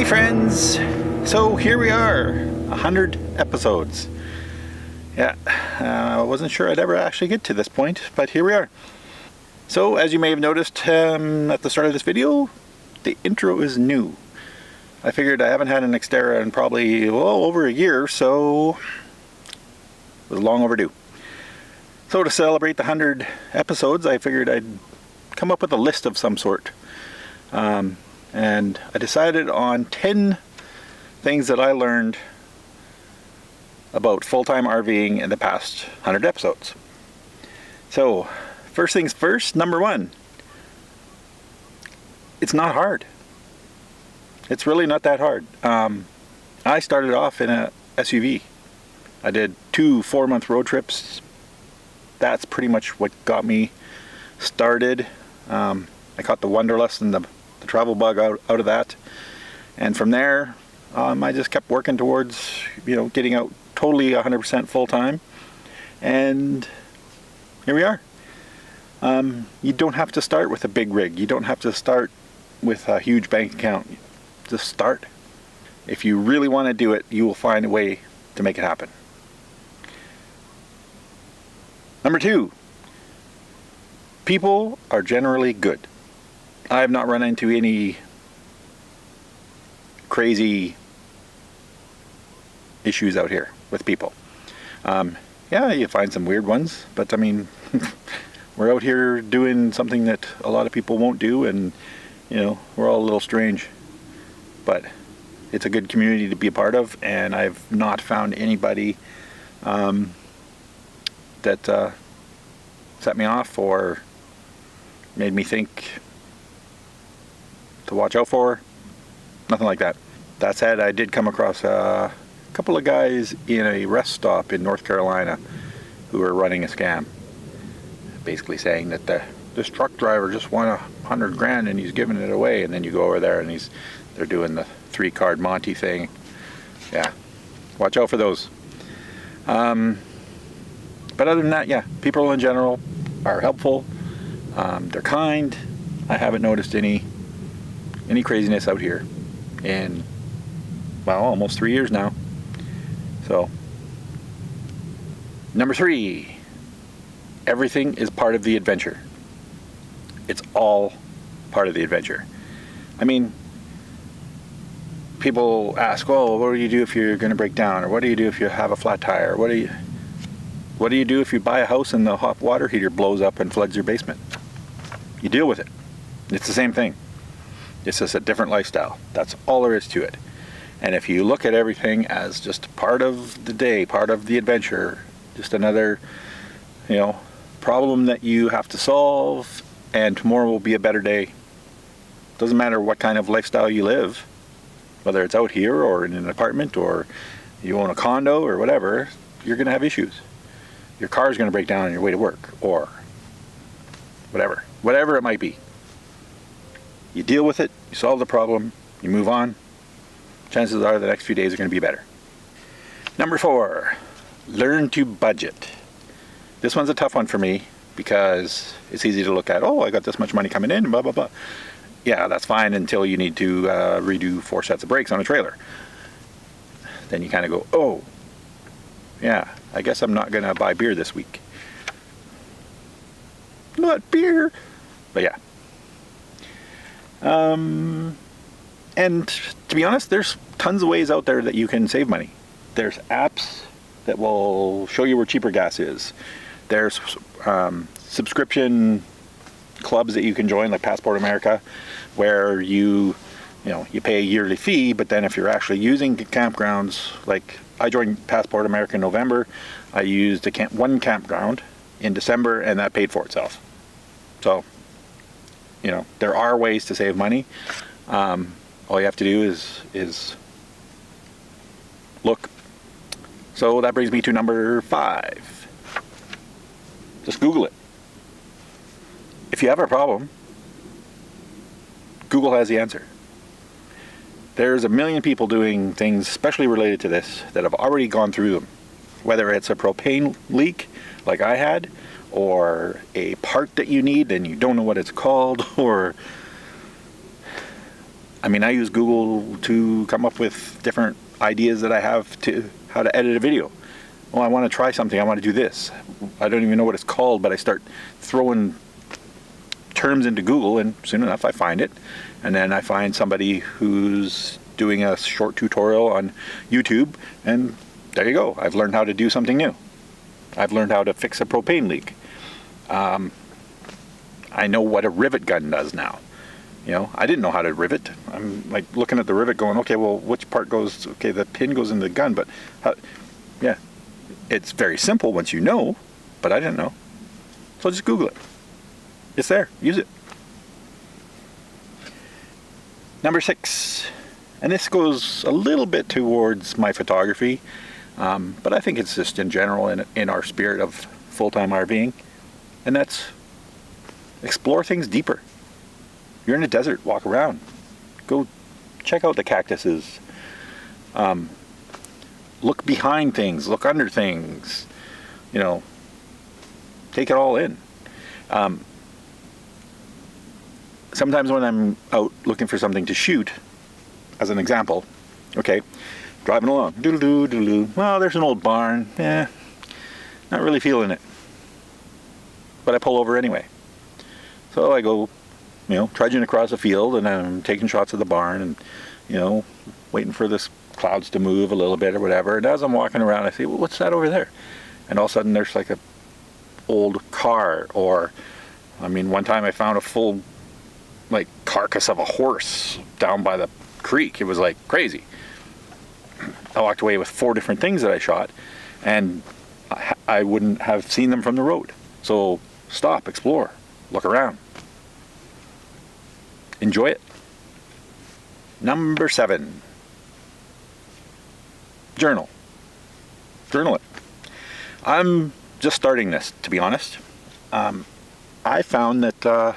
friends, so here we are, 100 episodes. Yeah, I wasn't sure I'd ever actually get to this point, but here we are. So as you may have noticed at the start of this video, the intro is new. I figured I haven't had an Xterra in probably over a year, so it was long overdue. So to celebrate the 100 episodes, I figured I'd come up with a list of some sort. And I decided on 10 things that I learned about full-time RVing in the past 100 episodes. So, first things first, number one. It's not hard. It's really not that hard. I started off in a SUV. I did 2 4-month road trips. That's pretty much what got me started. I caught the wanderlust and the travel bug out of that, and from there I just kept working towards getting out totally 100% full-time, and here we are. You don't have to start with a big rig. You don't have to start with a huge bank account. Just start. If you really want to do it, you will find a way to make it happen. Number 2, people are generally good. I have not run into any crazy issues out here with people. Yeah, you find some weird ones, but I mean, we're out here doing something that a lot of people won't do, and we're all a little strange. But it's a good community to be a part of, and I've not found anybody that set me off or made me think to watch out for. Nothing like that. That said, I did come across a couple of guys in a rest stop in North Carolina who were running a scam, basically saying that this truck driver just won $100 grand and he's giving it away, and then you go over there and they're doing the 3-card Monty thing. Yeah, watch out for those. But other than that, yeah, people in general are helpful. They're kind. I haven't noticed any craziness out here in, well, almost 3 years now. So, number 3, everything is part of the adventure. It's all part of the adventure. I mean, people ask, well, what do you do if you're going to break down? Or what do you do if you have a flat tire? What do you do if you buy a house and the hot water heater blows up and floods your basement? You deal with it. It's the same thing. It's just a different lifestyle. That's all there is to it. And if you look at everything as just part of the day, part of the adventure, just another, problem that you have to solve, and tomorrow will be a better day. Doesn't matter what kind of lifestyle you live, whether it's out here or in an apartment or you own a condo or whatever, you're going to have issues. Your car's going to break down on your way to work or whatever it might be. You deal with it, you solve the problem, you move on. Chances are the next few days are going to be better. Number 4, learn to budget. This one's a tough one for me because it's easy to look at, oh, I got this much money coming in, blah, blah, blah. Yeah, that's fine until you need to redo 4 sets of brakes on a trailer. Then you kind of go, oh, yeah, I guess I'm not going to buy beer this week. Not beer. But yeah. And to be honest, there's tons of ways out there that you can save money. There's apps that will show you where cheaper gas is. There's subscription clubs that you can join, like Passport America, where you pay a yearly fee, but then if you're actually using campgrounds, like I joined Passport America in November, I used one campground in December, and that paid for itself. So, there are ways to save money. All you have to do is look. So that brings me to number 5. Just Google it. If you have a problem, Google has the answer. There's a million people doing things especially related to this that have already gone through them. Whether it's a propane leak like I had, or a part that you need and you don't know what it's called, or I mean, I use Google to come up with different ideas that I have to how to edit a video. Well, I want to try something. I want to do this. I don't even know what it's called, but I start throwing terms into Google, and soon enough I find it. And then I find somebody who's doing a short tutorial on YouTube, and there you go. I've learned how to do something new. I've learned how to fix a propane leak. I know what a rivet gun does now. You know, I didn't know how to rivet. I'm like looking at the rivet going, okay, well, which part goes, okay, the pin goes in the gun, but how, yeah, it's very simple once you know, but I didn't know. So just Google it. It's there, use it. Number 6, and this goes a little bit towards my photography, but I think it's just in general in our spirit of full-time RVing, and that's explore things deeper. You're in a desert, walk around. Go check out the cactuses. Look behind things, look under things. You know, take it all in. Sometimes when I'm out looking for something to shoot, as an example, okay, driving along, doodle-doo, doodle-doo. Well, there's an old barn. Not really feeling it. But I pull over anyway. So I go, you know, trudging across the field, and I'm taking shots of the barn, and, you know, waiting for this clouds to move a little bit or whatever. And as I'm walking around, I say, well, what's that over there? And all of a sudden there's like a old car, or, I mean, one time I found a full, like, carcass of a horse down by the creek. It was like crazy. I walked away with 4 different things that I shot, and I wouldn't have seen them from the road. So stop, explore, look around. Enjoy it. Number 7. Journal. Journal it. I'm just starting this, to be honest. I found that,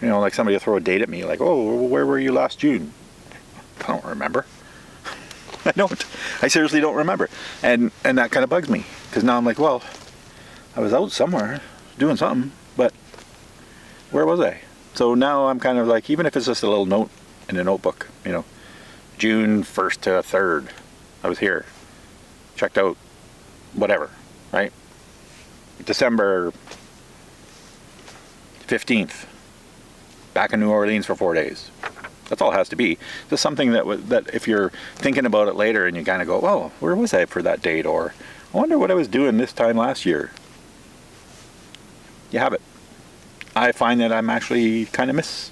you know, like somebody will throw a date at me, like, oh, where were you last June? I don't remember. I don't. I seriously don't remember. And that kind of bugs me, because now I'm like, well, I was out somewhere doing something, but where was I? So now I'm kind of like, even if it's just a little note in a notebook, you know, June 1st to 3rd, I was here, checked out, whatever, right? December 15th, back in New Orleans for 4 days. That's all it has to be. Just something that if you're thinking about it later and you kind of go, oh, where was I for that date? Or I wonder what I was doing this time last year. You have it. I find that I'm actually kind of miss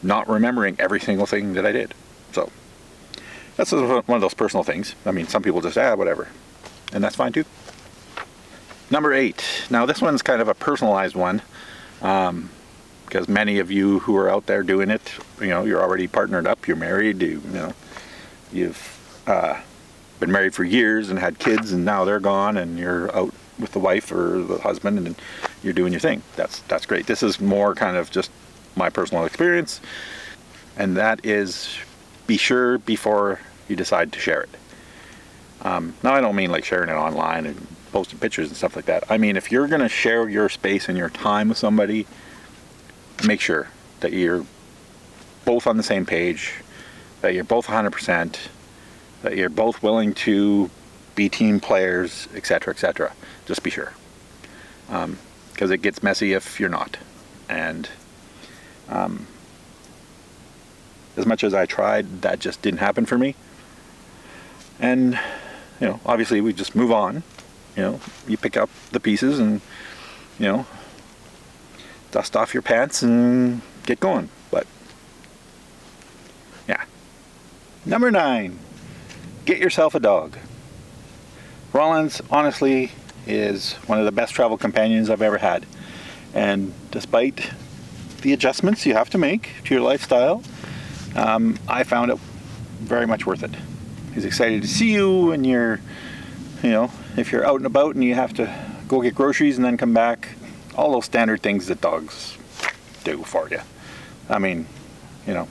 not remembering every single thing that I did. So that's one of those personal things. I mean, some people just, whatever. And that's fine too. Number 8. Now this one's kind of a personalized one. Because many of you who are out there doing it, you know, you're already partnered up, you're married, you've been married for years and had kids, and now they're gone, and you're out with the wife or the husband, and you're doing your thing. That's great. This is more kind of just my personal experience, and that is, be sure before you decide to share it. Now I don't mean like sharing it online and posting pictures and stuff like that. I mean, if you're going to share your space and your time with somebody, make sure that you're both on the same page, that you're both 100%, that you're both willing to be team players, etc., etc. Just be sure. Because it gets messy if you're not. And as much as I tried, that just didn't happen for me. And, you know, obviously we just move on. You know, you pick up the pieces and, you know, dust off your pants and get going. But yeah. Number 9, get yourself a dog. Rollins honestly is one of the best travel companions I've ever had, and despite the adjustments you have to make to your lifestyle, I found it very much worth it. He's excited to see you when you're, you know, if you're out and about and you have to go get groceries and then come back. All those standard things that dogs do for you. I mean, you know,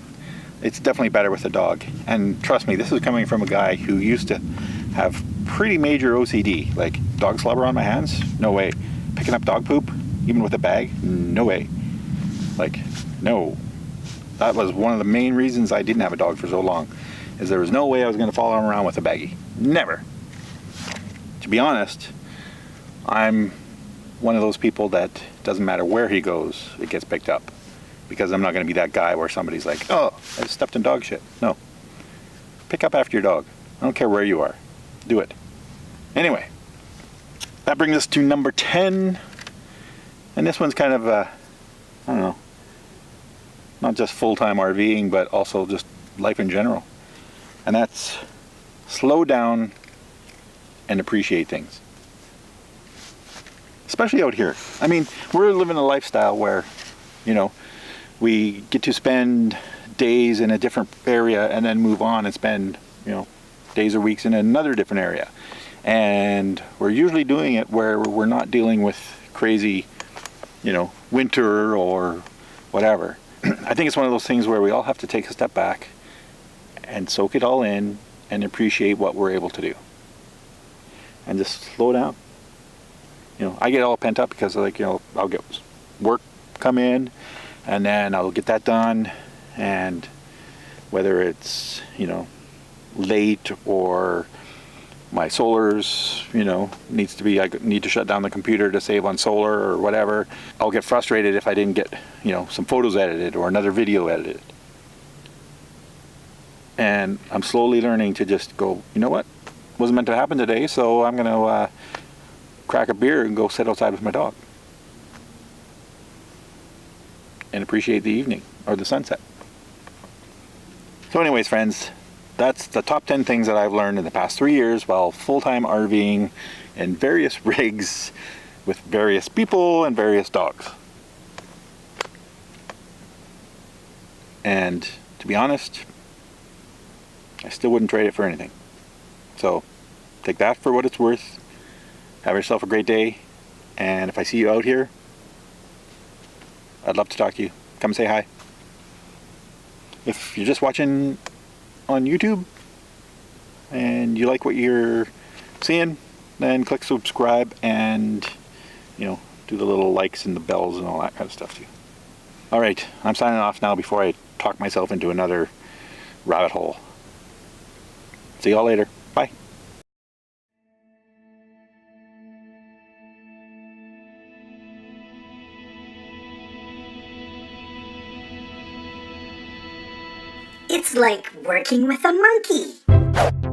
it's definitely better with a dog. And trust me, this is coming from a guy who used to have pretty major OCD. Like, dog slobber on my hands? No way. Picking up dog poop, even with a bag? No way. Like, no. That was one of the main reasons I didn't have a dog for so long, is there was no way I was going to follow him around with a baggie. Never. To be honest, I'm one of those people that doesn't matter where he goes, it gets picked up. Because I'm not going to be that guy where somebody's like, oh, I just stepped in dog shit. No. Pick up after your dog. I don't care where you are. Do it. Anyway, that brings us to number 10. And this one's kind of, I don't know, not just full-time RVing, but also just life in general. And that's slow down and appreciate things. Especially out here. I mean, we're living a lifestyle where, you know, we get to spend days in a different area and then move on and spend, you know, days or weeks in another different area. And we're usually doing it where we're not dealing with crazy, you know, winter or whatever. I think it's one of those things where we all have to take a step back and soak it all in and appreciate what we're able to do. And just slow down. You know, I get all pent up because, like, you know, I'll get work come in and then I'll get that done, and whether it's, you know, late or my solar's, you know, I need to shut down the computer to save on solar or whatever, I'll get frustrated if I didn't get, you know, some photos edited or another video edited. And I'm slowly learning to just go, you know what, wasn't meant to happen today, so I'm going to crack a beer and go sit outside with my dog and appreciate the evening or the sunset. So anyways, friends, that's the top 10 things that I've learned in the past 3 years while full-time RVing in various rigs with various people and various dogs. And to be honest, I still wouldn't trade it for anything. So take that for what it's worth. Have yourself a great day. And if I see you out here, I'd love to talk to you. Come say hi. If you're just watching on YouTube and you like what you're seeing, then click subscribe and, you know, do the little likes and the bells and all that kind of stuff too. All right, I'm signing off now before I talk myself into another rabbit hole. See y'all later. Bye. It's like working with a monkey.